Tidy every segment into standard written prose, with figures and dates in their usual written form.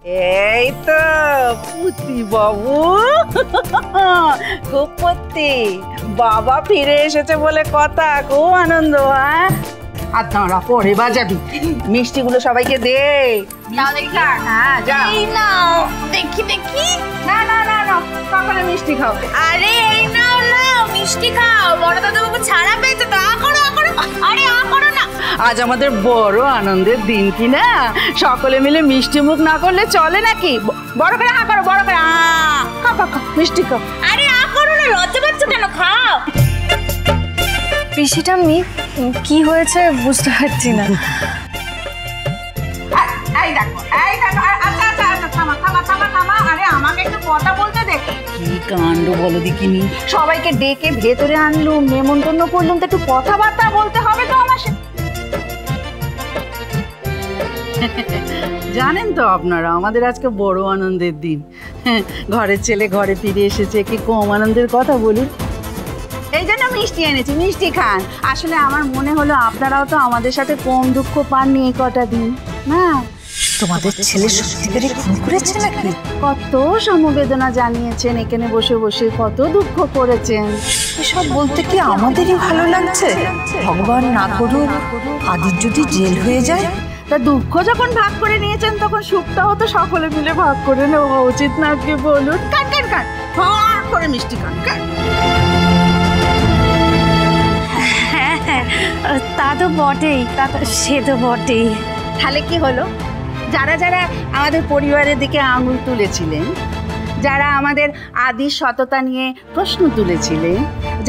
এই তো পুতি বাবু, কুপতি বাবা ফিরে এসেছে বলে কথা, খুব আনন্দ। হ্যাঁ, আর দাঁড়া, পরে বাজাবি। মিষ্টিগুলো সবাইকে দে। হ্যাঁ, দেখি দেখি। না না না না, সকালে মিষ্টি খাও। আরে এই নাও নাও মিষ্টি খাও, বড় দাদুবাবু ছাড়া পেয়েছে তো। আরে করো না। আজ আমাদের বড় আনন্দের দিন, কি না? সকলে মিলে মিষ্টি মুখ না করলে চলে নাকি? বড় করে করো, বড় করে খাও, মিষ্টি খাও। আরে করো না, লজ্জা পাচ্ছ কেন? খাও। পিসিটা কি হয়েছে বুঝতে পারছি না। এই দেখো, আচ্ছা, থামা। আরে আমাকে একটু কথা বলতে দে। কি কাণ্ড বলো দেখিনি, সবাইকে ডেকে ভেতরে আনলুম, নেমন্তন্ন করলুম, তো একটু কথাবার্তা বলতে হবে তো আমার সাথে। জানেন তো আপনারা, আমাদের আজকে বড় আনন্দের দিন। ঘরের ছেলে ঘরে ফিরে এসেছে, কি কম আনন্দের কথা বলুন। এই জন্য মিষ্টি এনেছি, মিষ্টি খান। আসলে আমার মনে হলো আপনারাও তো আমাদের সাথে কম দুঃখ পাননি এই কটা দিন, না? তোমাদের ছেলে সত্যিকারে খুন করেছে নাকি? কত সমবেদনা জানিয়েছেন এখানে বসে বসে, কত দুঃখ করেছেন। এসব বলতে কি আমাদেরই ভালো লাগছে? ভগবান না করুক আদির যদি জেল হয়ে যায়। তা দুঃখ যখন ভাগ করে নিয়েছেন, তখন সুখটাও তো সকলে মিলে ভাগ করে নেওয়া উচিত না, কি বলুন? কান ভাগ করে মিষ্টি খান। হ্যাঁ, তা তো বটেই, সে তো বটেই। তাহলে কি হলো? যারা যারা আমাদের পরিবারের দিকে আঙুল তুলেছিলেন, যারা আমাদের আদির সততা নিয়ে প্রশ্ন তুলেছিলেন,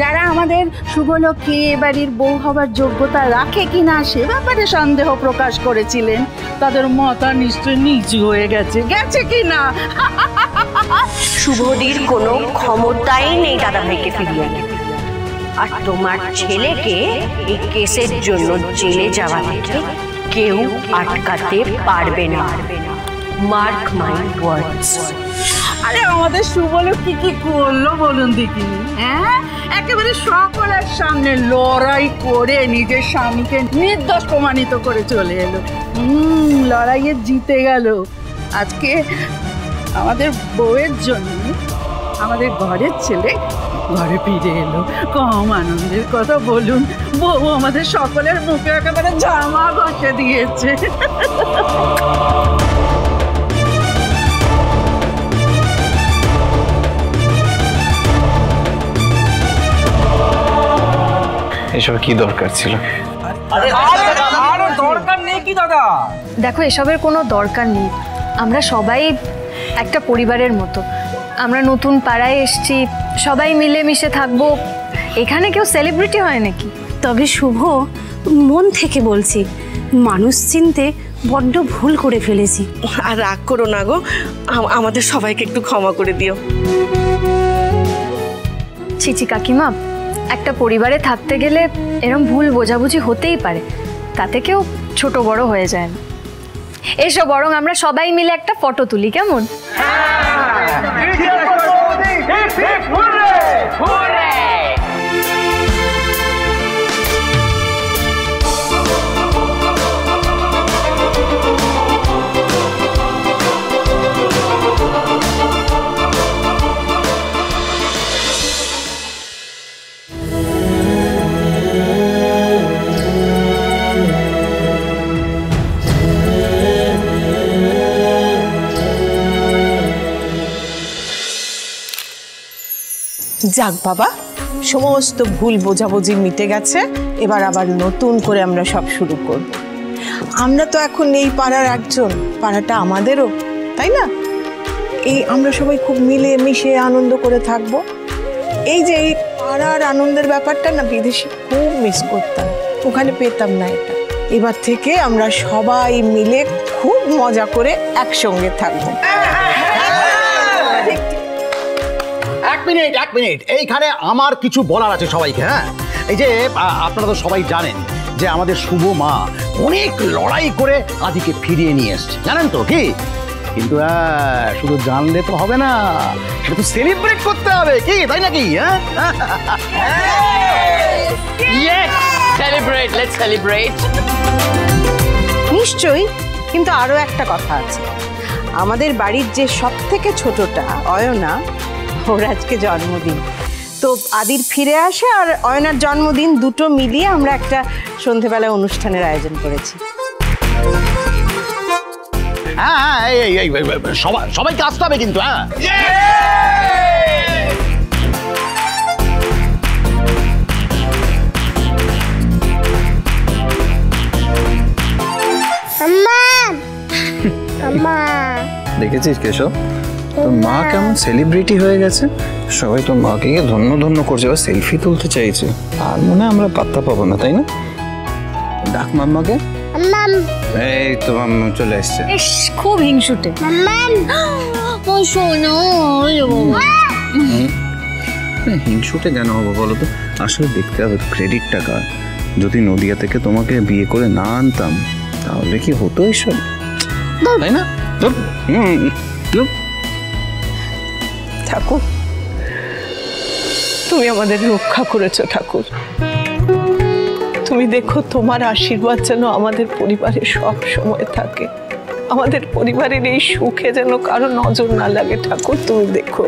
যারা আমাদের শুভলক্ষ্মী এবাড়ির বউ হবার যোগ্যতা রাখে কিনা সে ব্যাপারে সন্দেহ প্রকাশ করেছিলেন, তাদের মাথা নিশ্চয় নিচু হয়ে গেছে কিনা? শুভদির কোনো ক্ষমতাই নেই দাদাভাইকে ফিরিয়ে আনতে, আর তোমার ছেলেকে এই কেসের জন্য জেলে যাওয়া থেকে কেউ আটকাতে পারবে না। মার্ক মাই ওয়ার্ডস। আরে আমাদের শুভলক্ষ্মী কি করলো বলুন দেখিনি? হ্যাঁ, একেবারে সকলের সামনে লড়াই করে নিজের স্বামীকে নির্দোষ প্রমাণিত করে চলে এলো। লড়াইয়ে জিতে গেল। আজকে আমাদের বউয়ের জন্য আমাদের ঘরের ছেলে ঘরে ফিরে এলো। কম আনন্দের কথা বলুন। বউ আমাদের সকলের মুখে একেবারে জামা ঘষে দিয়েছে। এসব কি দরকার ছিল? দরকার নেই কি দাদা? দেখো, এসবের কোনো দরকার নেই। আমরা সবাই একটা পরিবারের মতো। আমরা নতুন পাড়ায় এসছি, সবাই মিলে মিশে থাকবো। এখানে কেউ সেলিব্রিটি হয় নাকি? তবে শুভ, মন থেকে বলছি, মানুষ চিনতে বড্ড ভুল করে ফেলেছি। আর রাগ করো না গো, আমাদের সবাইকে একটু ক্ষমা করে দিও। চিচি কাকিমা, একটা পরিবারে থাকতে গেলে এরকম ভুল বোঝাবুঝি হতেই পারে, তাতে কেউ ছোট বড় হয়ে যায় না। এসো বরং আমরা সবাই মিলে একটা ফটো তুলি, কেমন? যাক বাবা, সমস্ত ভুল বোঝাবুঝি মিটে গেছে। এবার আবার নতুন করে আমরা সব শুরু করব। আমরা তো এখন এই পাড়ার একজন, পাড়াটা আমাদেরও, তাই না? এই আমরা সবাই খুব মিলে মিশে আনন্দ করে থাকবো। এই যে এই পাড়ার আনন্দের ব্যাপারটা না বিদেশে খুব মিস করতাম, ওখানে পেতাম না এটা। এবার থেকে আমরা সবাই মিলে খুব মজা করে একসঙ্গে থাকবো। এক মিনিট, এইখানে আমার কিছু বলার আছে সবাইকে। হ্যাঁ, এই যে আপনারা তো সবাই জানেন যে আমাদের শুভ মা অনেক লড়াই করে আদিকে ফিরিয়ে নিয়ে এসছে, জানেন তো কি? কিন্তু শুধু জানলে তো হবে না, সেটা তো সেলিব্রেট করতে হবে, কি তাই নাকি? নিশ্চয়ই, কিন্তু আরো একটা কথা আছে। আমাদের বাড়ির যে সব থেকে ছোটটা অয়না, ওর আজকে জন্মদিন। তো আদির ফিরে আসে আর অয়নার জন্মদিন দুটো মিলিয়ে আমরা একটা সন্ধেবেলায় অনুষ্ঠানের আয়োজন করেছি। হ্যাঁ এই সবাইকে আসতে হবে কিন্তু। হ্যাঁ দেখেছিস কেশব, তোর মা কেমন সেলিব্রিটি হয়ে গেছে। সবাই তোর মাকে গিয়ে ধন্য ধন্য করছে, এবার সেলফি তুলতে চাইছে। আর মনে আমরা পাত্তা পাবো না, তাই না? ডাক মাম্মাকে। এই তো মাম্মা চলে আসছে। ইস, খুব হিংসুটে। হিংসুটে কেন হবো বলো তো? আসলে দেখতে হবে ক্রেডিটটা কার। যদি নদিয়া থেকে তোমাকে বিয়ে করে না আনতাম তাহলে কি হতো এইসব, তাই না? ঠাকুর, তুমি আমাদের রক্ষা করেছো ঠাকুর। তুমি দেখো তোমার আশীর্বাদ যেন আমাদের পরিবারে সব সময় থাকে। আমাদের পরিবারের এই সুখে যেন কারো নজর না লাগে ঠাকুর, তুমি দেখো।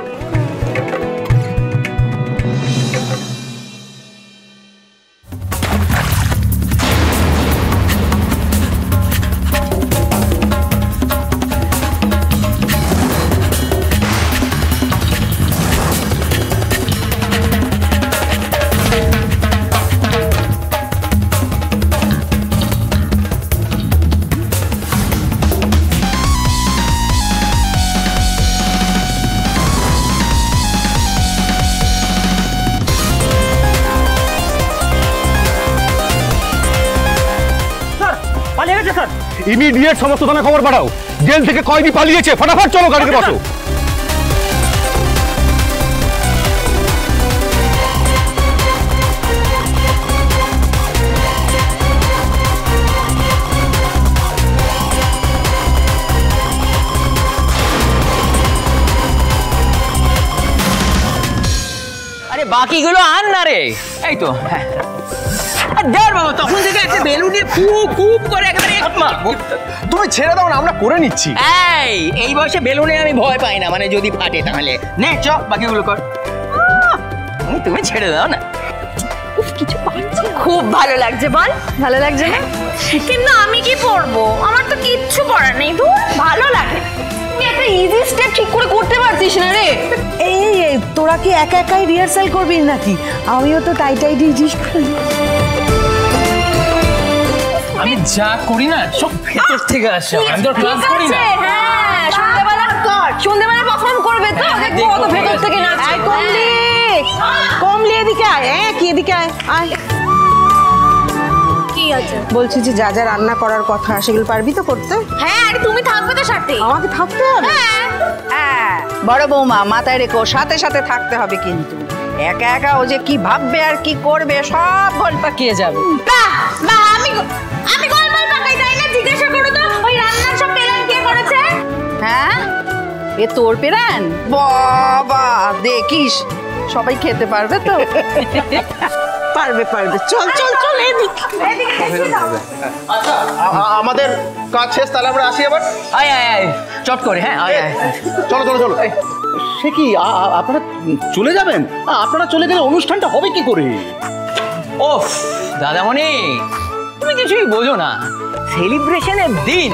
ইমিডিয়েট সমস্ত থানায় খবর পাঠাও। জেল থেকে কয়েদি পালিয়েছে, ফটাফট চলো গাড়িতে বসো। আরে বাকিগুলো আন না রে। এই তো দেখ বাবা, তখন থেকে একটা বেলুনে খুব খুব করে একেবারে তুমি ছেড়ে দাও না, আমরা করে নিচ্ছি। এই বয়সে বেলুনে আমি ভয় পাই না, মানে যদি ফাটে তাহলে নে চ বাকিগুলো কর। তুমি ছেড়ে দাও না। কিছু পারছি, খুব ভালো লাগছে। বল, ভালো লাগছে না? কিন্তু আমি কি পরবো? আমার তো কিচ্ছু করার নেই। ধুর, ভালো লাগে। তুই একটা ইজি স্টেপ ঠিক করে করতে পারছিস না রে। এই তোরা কি একা একাই রিহার্সাল করবি নাকি? আমিও তো টাই জিজ্ঞেস করি। আমি যা করি না সব ভেতর থেকে আসে। আমি তো ক্লাস করি না। হ্যাঁ, সন্ধ্যাবেলা কর, সন্ধ্যাবেলা পারফর্ম করবে তো, দেখো কত ভেতর থেকে নাচছে। কমলি এদিকে আয়। কি এদিকে আয়। কি আছে? বলছি যে যা যা রান্না করার কথা সেগুলো পারবি তো করতে? হ্যাঁ, আরে তুমি থাকবে তো সাথে। আমাকে থাকতে হবে? হ্যাঁ, বড় বৌমা মাথায় রেখো, সাথে সাথে থাকতে হবে কিন্তু। একা একা ও যে কি ভাববে আর কি করবে সব গোল পাকিয়ে যাবে। আমি গোলমাল পাকাই, তাই না? জিজ্ঞাসা করো তো ওই রান্নার সব প্ল্যান কে করেছে? হ্যাঁ, এ তোর প্ল্যান? বাবা, দেখিস সবাই খেতে পারবে তো? পারবে। চল এদিকে। আচ্ছা, আমাদের কাজ শেষ, তাহলে আমরা আসি আবার। আয় চট করে। হ্যাঁ চলো। সে কি আপনারা চলে যাবেন? আপনারা চলে গেলে অনুষ্ঠানটা হবে কি করে? ওফ দাদামণি, তুমি কিছুই বোঝো না। সেলিব্রেশনের দিন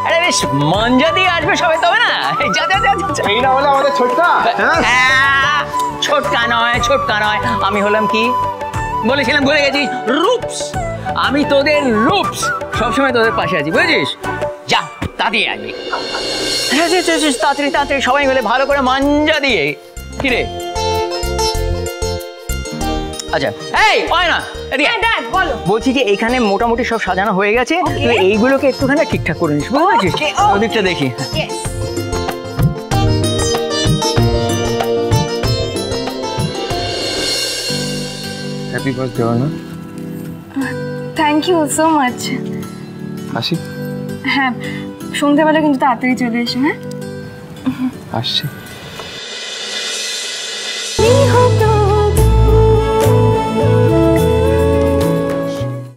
আরে বেশ মঞ্জা দিয়ে আসবে সবাই, তবে না? যা এই না হলে আমাদের ছোটকা। ছোটকা নয়, আমি হলাম কি বলেছিলাম, ভুলে গেছিস? রূপস। আমি তোদের রূপস, সবসময় তোদের পাশে আছি, বুঝেছিস? যা তাড়াতাড়ি আসবি। তাড়াতাড়ি সবাই মিলে ভালো করে মঞ্জা দিয়ে। কি রে? আচ্ছা, এই হয় না এদিকে। বলো। বলছি যে এখানে মোটামুটি সব সাজানো হয়ে গেছে, তুই এইগুলোকে একটুখানি ঠিকঠাক করে নিস, বুঝেছিস? ওদিকটা দেখি। Happy birthday Arna. Thank you so much. আসি? হ্যাঁ, সন্ধ্যাবেলা কিন্তু তাড়াতাড়ি চলে এসো। হ্যাঁ, আসছি।